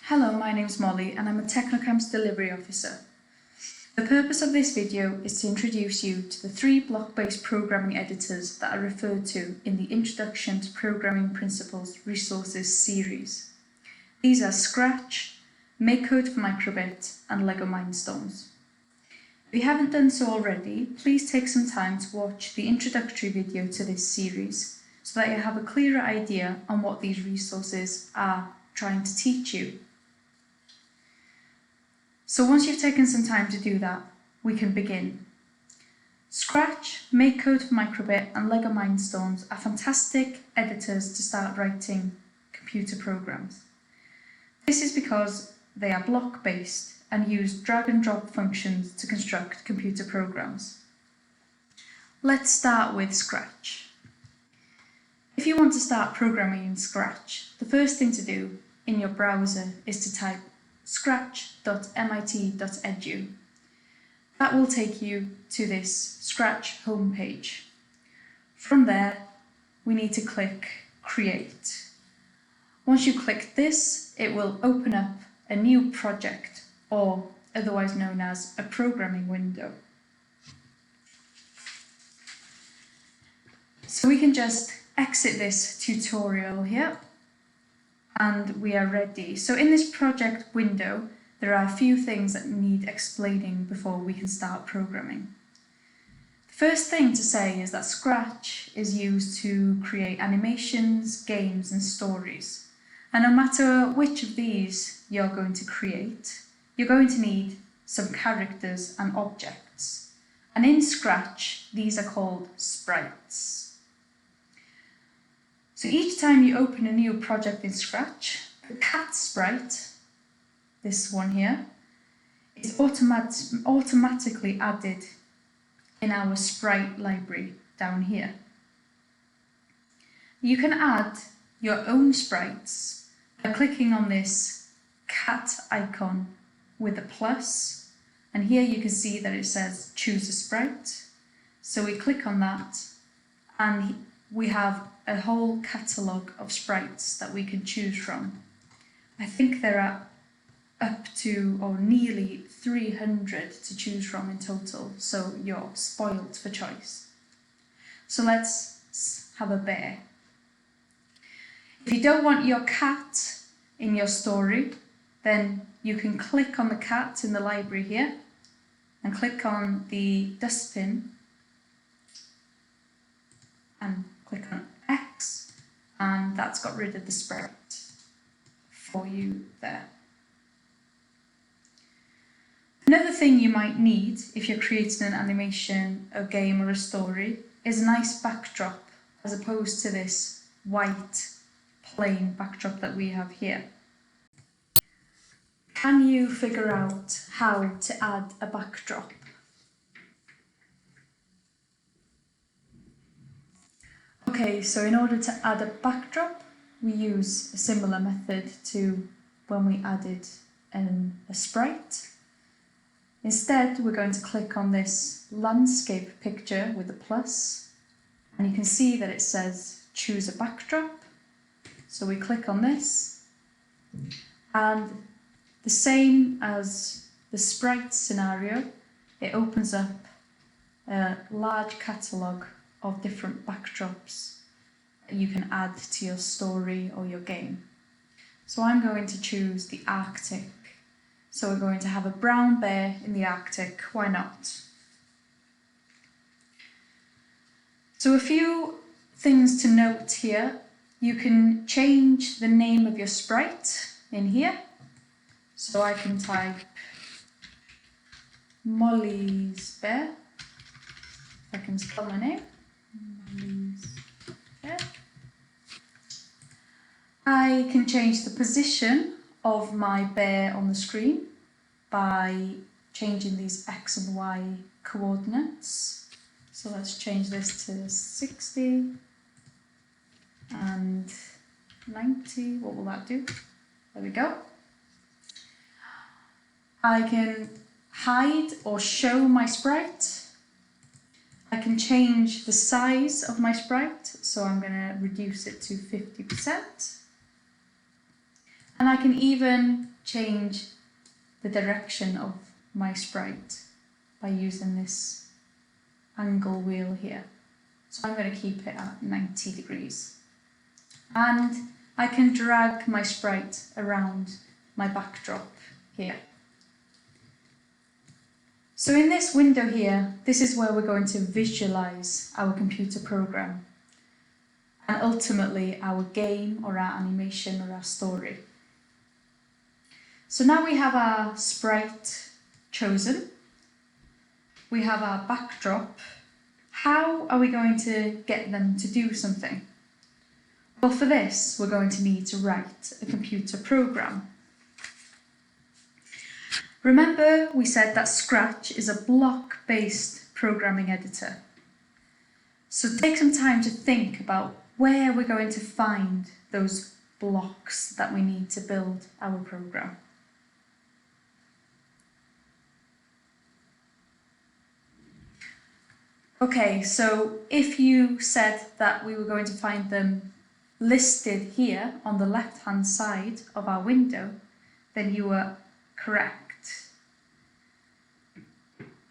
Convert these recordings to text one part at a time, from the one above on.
Hello, my name's Molly and I'm a Technocamps delivery officer. The purpose of this video is to introduce you to the 3 block-based programming editors that are referred to in the Introduction to Programming Principles Resources series. These are Scratch, MakeCode for Microbit and Lego Mindstorms. If you haven't done so already, please take some time to watch the introductory video to this series so that you have a clearer idea on what these resources are trying to teach you. So once you've taken some time to do that, we can begin. Scratch, MakeCode for Microbit and Lego Mindstorms are fantastic editors to start writing computer programs. This is because they are block-based and use drag and drop functions to construct computer programs. Let's start with Scratch. If you want to start programming in Scratch, the first thing to do in your browser is to type scratch.mit.edu. That will take you to this Scratch homepage. From there, we need to click Create. Once you click this, it will open up a new project, or otherwise known as a programming window. So we can just exit this tutorial here. And we are ready. So in this project window, there are a few things that need explaining before we can start programming. The first thing to say is that Scratch is used to create animations, games, and stories. And no matter which of these you're going to create, you're going to need some characters and objects. And in Scratch, these are called sprites. So each time you open a new project in Scratch, the cat sprite, this one here, is automatically added in our sprite library down here. You can add your own sprites by clicking on this cat icon with a plus, and here you can see that it says choose a sprite. So we click on that and we have a whole catalogue of sprites that we can choose from. I think there are up to or nearly 300 to choose from in total, so you're spoiled for choice. So let's have a bear. If you don't want your cat in your story, then you can click on the cat in the library here and click on the dustbin and click on X, and that's got rid of the sprite for you there. Another thing you might need if you're creating an animation, a game or a story is a nice backdrop as opposed to this white plain backdrop that we have here. Can you figure out how to add a backdrop? Okay, so in order to add a backdrop, we use a similar method to when we added a sprite. Instead, we're going to click on this landscape picture with a plus, and you can see that it says choose a backdrop. So we click on this, and the same as the sprite scenario, it opens up a large catalogue of different backdrops that you can add to your story or your game. So I'm going to choose the Arctic. So we're going to have a brown bear in the Arctic, why not? So a few things to note here. You can change the name of your sprite in here. So I can type Molly's bear, if I can spell my name. I can change the position of my bear on the screen by changing these X and Y coordinates. So let's change this to 60 and 90. What will that do? There we go. I can hide or show my sprite. I can change the size of my sprite, so I'm going to reduce it to 50%. And I can even change the direction of my sprite by using this angle wheel here. So I'm going to keep it at 90 degrees. And I can drag my sprite around my backdrop here. So in this window here, this is where we're going to visualize our computer program and ultimately our game or our animation or our story. So now we have our sprite chosen, we have our backdrop. How are we going to get them to do something? Well, for this, we're going to need to write a computer program. Remember, we said that Scratch is a block-based programming editor. So take some time to think about where we're going to find those blocks that we need to build our program. Okay, so if you said that we were going to find them listed here on the left-hand side of our window, then you were correct.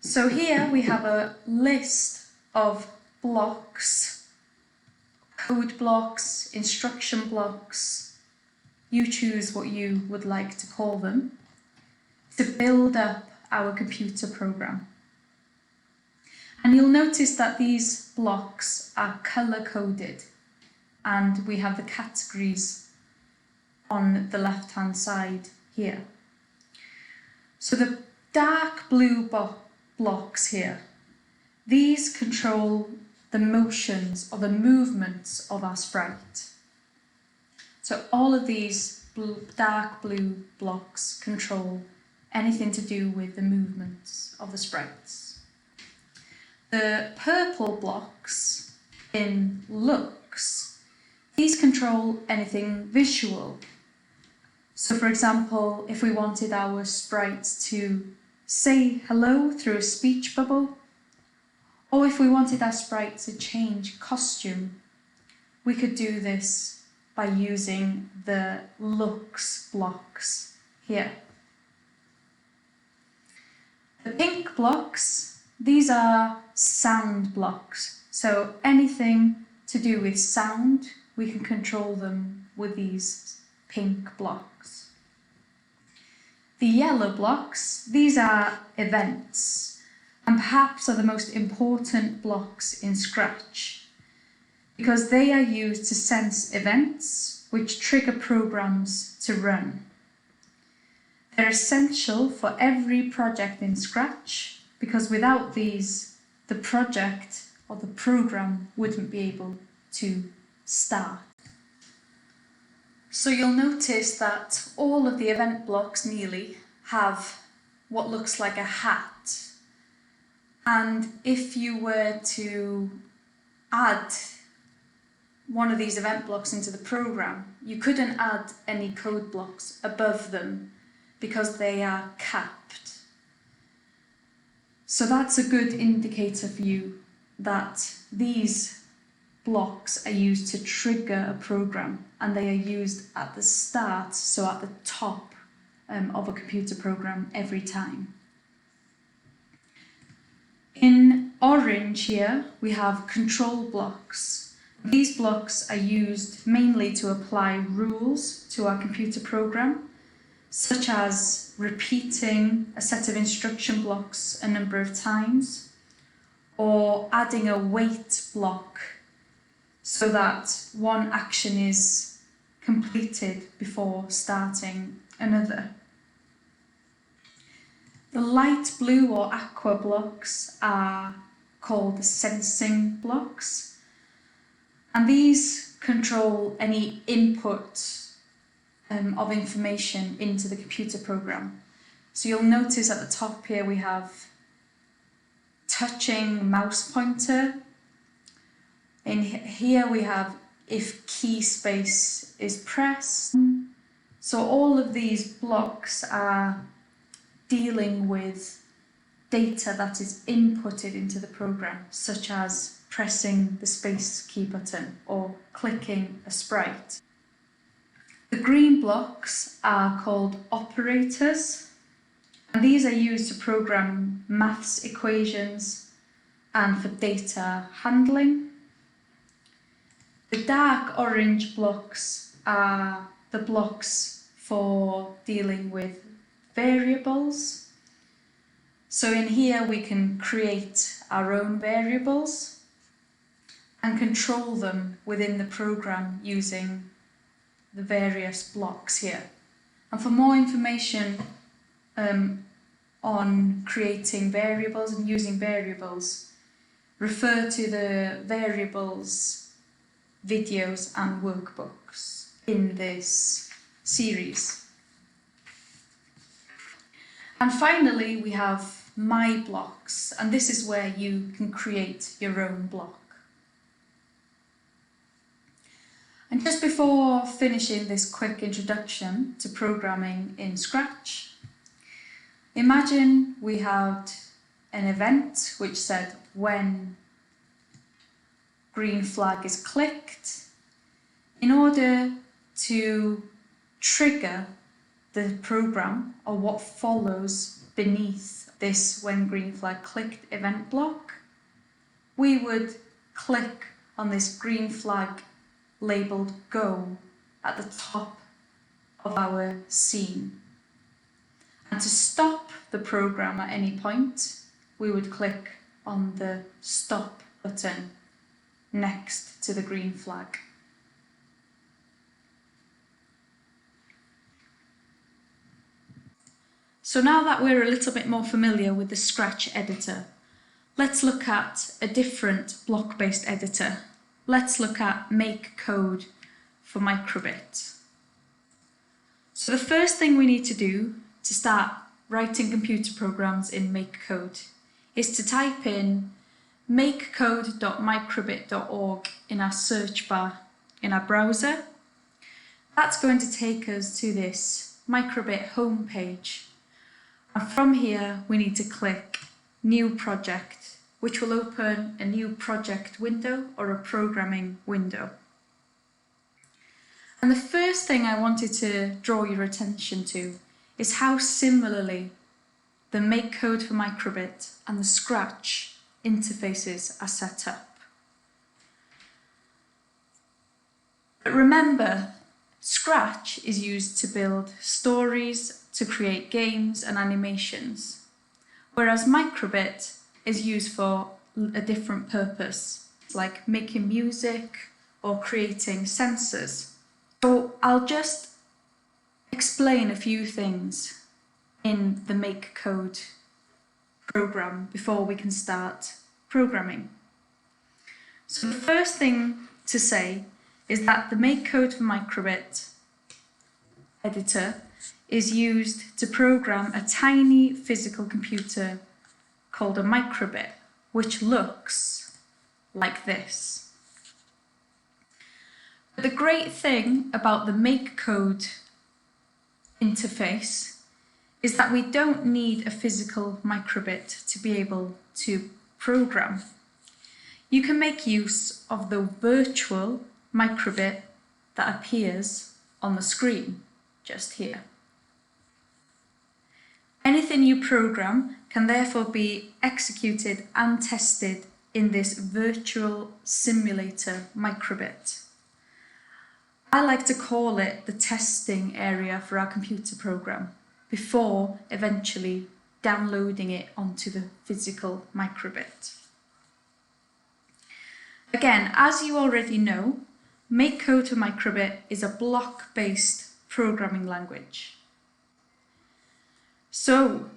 So here we have a list of blocks, code blocks, instruction blocks, you choose what you would like to call them, to build up our computer program. And you'll notice that these blocks are color-coded and we have the categories on the left-hand side here. So the dark blue blocks here, these control the motions or the movements of our sprite. So all of these dark blue blocks control anything to do with the movements of the sprites. The purple blocks in looks, these control anything visual. So for example, if we wanted our sprites to say hello through a speech bubble, or if we wanted our sprite to change costume, we could do this by using the looks blocks here. The pink blocks, these are sound blocks. So anything to do with sound, we can control them with these pink blocks. The yellow blocks, these are events, and perhaps are the most important blocks in Scratch, because they are used to sense events which trigger programs to run. They're essential for every project in Scratch, because without these, the project or the program wouldn't be able to start. So you'll notice that all of the event blocks nearly have what looks like a hat. And if you were to add one of these event blocks into the program, you couldn't add any code blocks above them because they are capped. So that's a good indicator for you that these blocks are used to trigger a program, and they are used at the start, so at the top of a computer program every time. In orange here, we have control blocks. These blocks are used mainly to apply rules to our computer program, such as repeating a set of instruction blocks a number of times, or adding a wait block so that one action is completed before starting another. The light blue or aqua blocks are called the sensing blocks, and these control any input of information into the computer program. So you'll notice at the top here we have touching mouse pointer. In here we have if key space is pressed. So all of these blocks are dealing with data that is inputted into the program, such as pressing the space key button or clicking a sprite. The The green blocks are called operators, and these are used to program maths equations and for data handling. The dark orange blocks are the blocks for dealing with variables. So in here we can create our own variables and control them within the program using the various blocks here. And for more information on creating variables and using variables, refer to the variables videos and workbooks in this series. And finally, we have my blocks, and this is where you can create your own block. And just before finishing this quick introduction to programming in Scratch, imagine we had an event which said when green flag is clicked. In order to trigger the program or what follows beneath this when green flag clicked event block, we would click on this green flag labelled Go at the top of our scene. And to stop the program at any point, we would click on the Stop button next to the green flag. So now that we're a little bit more familiar with the Scratch editor, let's look at a different block-based editor. Let's look at MakeCode for Microbit. So the first thing we need to do to start writing computer programs in MakeCode is to type in makecode.microbit.org in our search bar in our browser. That's going to take us to this Microbit homepage. And from here, we need to click New Project, which will open a new project window or a programming window. And the first thing I wanted to draw your attention to is how similarly the MakeCode for Microbit and the Scratch interfaces are set up. But remember, Scratch is used to build stories, to create games and animations, whereas Microbit is used for a different purpose, like making music or creating sensors. So I'll just explain a few things in the MakeCode program before we can start programming. So the first thing to say is that the MakeCode for Microbit editor is used to program a tiny physical computer called a microbit, which looks like this. But the great thing about the MakeCode interface is that we don't need a physical microbit to be able to program. You can make use of the virtual microbit that appears on the screen, just here. Anything you program can therefore be executed and tested in this virtual simulator microbit. I like to call it the testing area for our computer program before eventually downloading it onto the physical microbit. Again, as you already know, MakeCode for Microbit is a block-based programming language. So,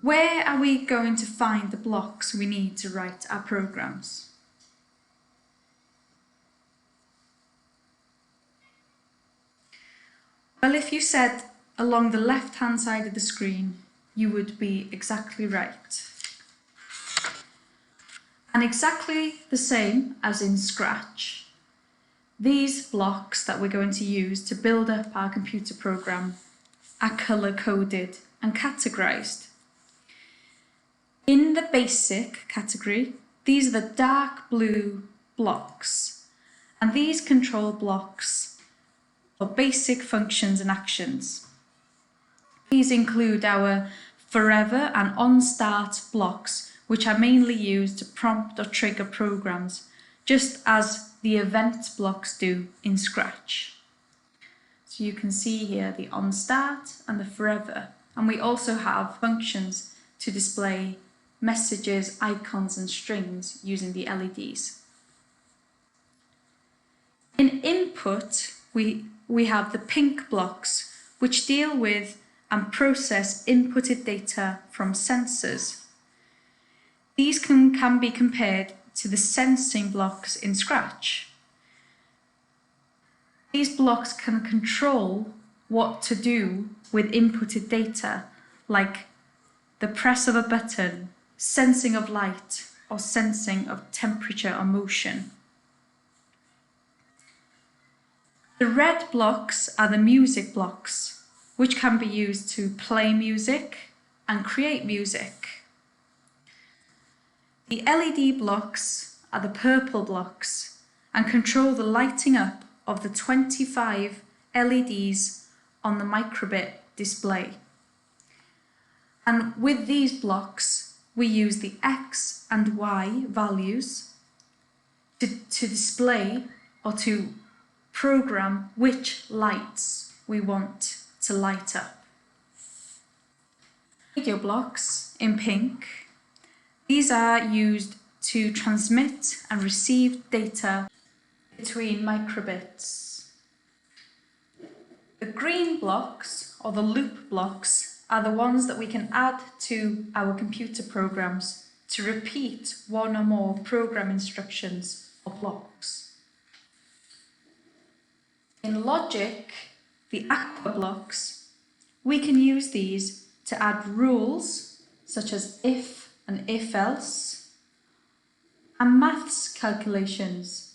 where are we going to find the blocks we need to write our programs? Well, if you said along the left-hand side of the screen, you would be exactly right. And exactly the same as in Scratch, these blocks that we're going to use to build up our computer program are colour-coded and categorised. In the basic category, these are the dark blue blocks, and these control blocks or basic functions and actions. These include our forever and on-start blocks, which are mainly used to prompt or trigger programs, just as the event blocks do in Scratch. So you can see here the on-start and the forever, and we also have functions to display messages, icons and strings using the LEDs. In input, we have the pink blocks, which deal with and process inputted data from sensors. These can be compared to the sensing blocks in Scratch. These blocks can control what to do with inputted data, like the press of a button, sensing of light, or sensing of temperature or motion. The red blocks are the music blocks, which can be used to play music and create music. The LED blocks are the purple blocks and control the lighting up of the 25 LEDs on the microbit display. And with these blocks, we use the X and Y values to display or to program which lights we want to light up. Radio blocks in pink. These are used to transmit and receive data between microbits. The green blocks, or the loop blocks, are the ones that we can add to our computer programs to repeat one or more program instructions or blocks. In logic, the aqua blocks, we can use these to add rules such as if and if-else, and maths calculations.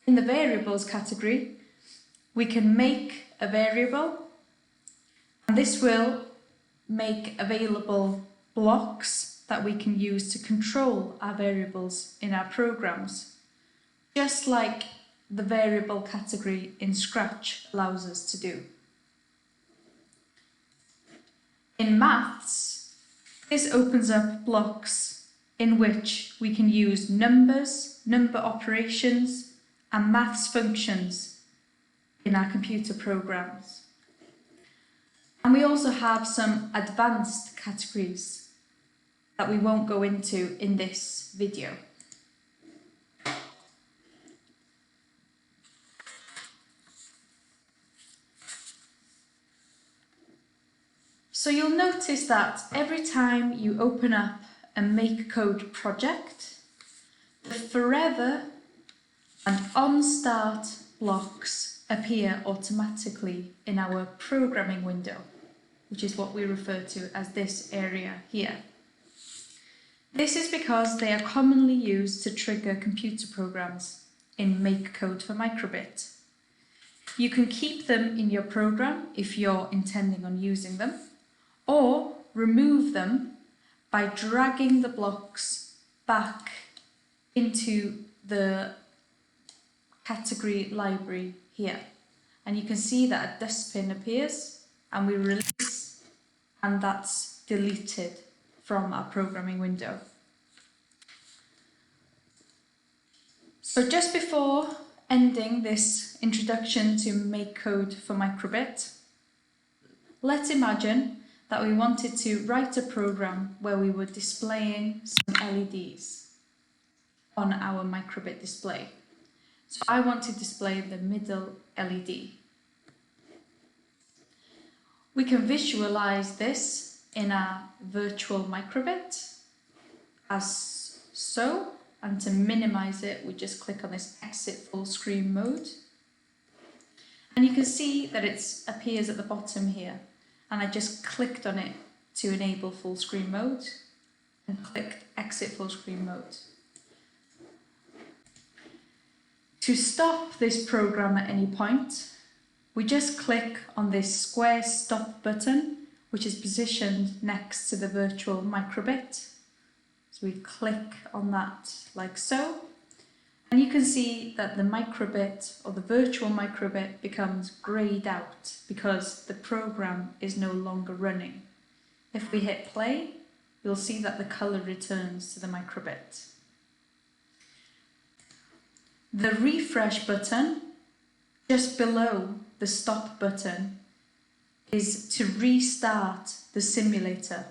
In the variables category, we can make a variable, and this will make available blocks that we can use to control our variables in our programs, just like the variable category in Scratch allows us to do. In maths, this opens up blocks in which we can use numbers, number operations, and maths functions in our computer programs. And we also have some advanced categories that we won't go into in this video. So you'll notice that every time you open up a MakeCode project, the forever and on-start blocks appear automatically in our programming window, which is what we refer to as this area here. This is because they are commonly used to trigger computer programs in MakeCode for Microbit. You can keep them in your program if you're intending on using them, or remove them by dragging the blocks back into the category library here. And you can see that a dustbin appears and we release, and that's deleted from our programming window. So just before ending this introduction to MakeCode for Microbit, let's imagine that we wanted to write a program where we were displaying some LEDs on our microbit display. So I want to display the middle LED. We can visualize this in our virtual microbit as so, and to minimize it, we just click on this exit full screen mode. And you can see that it appears at the bottom here. And I just clicked on it to enable full screen mode and clicked exit full screen mode. To stop this program at any point, we just click on this square stop button, which is positioned next to the virtual microbit. So we click on that like so. And you can see that the microbit or the virtual microbit becomes greyed out because the program is no longer running. If we hit play, you'll see that the colour returns to the microbit. The refresh button, just below the stop button, is to restart the simulator.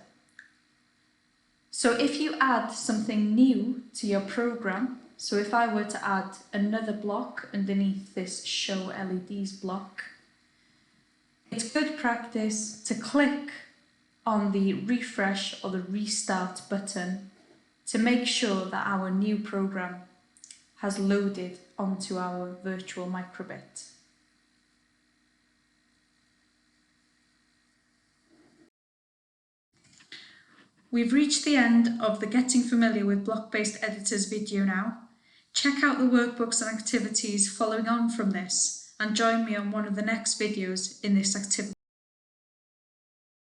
So if you add something new to your program, so if I were to add another block underneath this show LEDs block, it's good practice to click on the refresh or the restart button to make sure that our new program has loaded onto our virtual microbit. We've reached the end of the Getting Familiar with Block-Based Editors video now. Check out the workbooks and activities following on from this and join me on one of the next videos in this activity.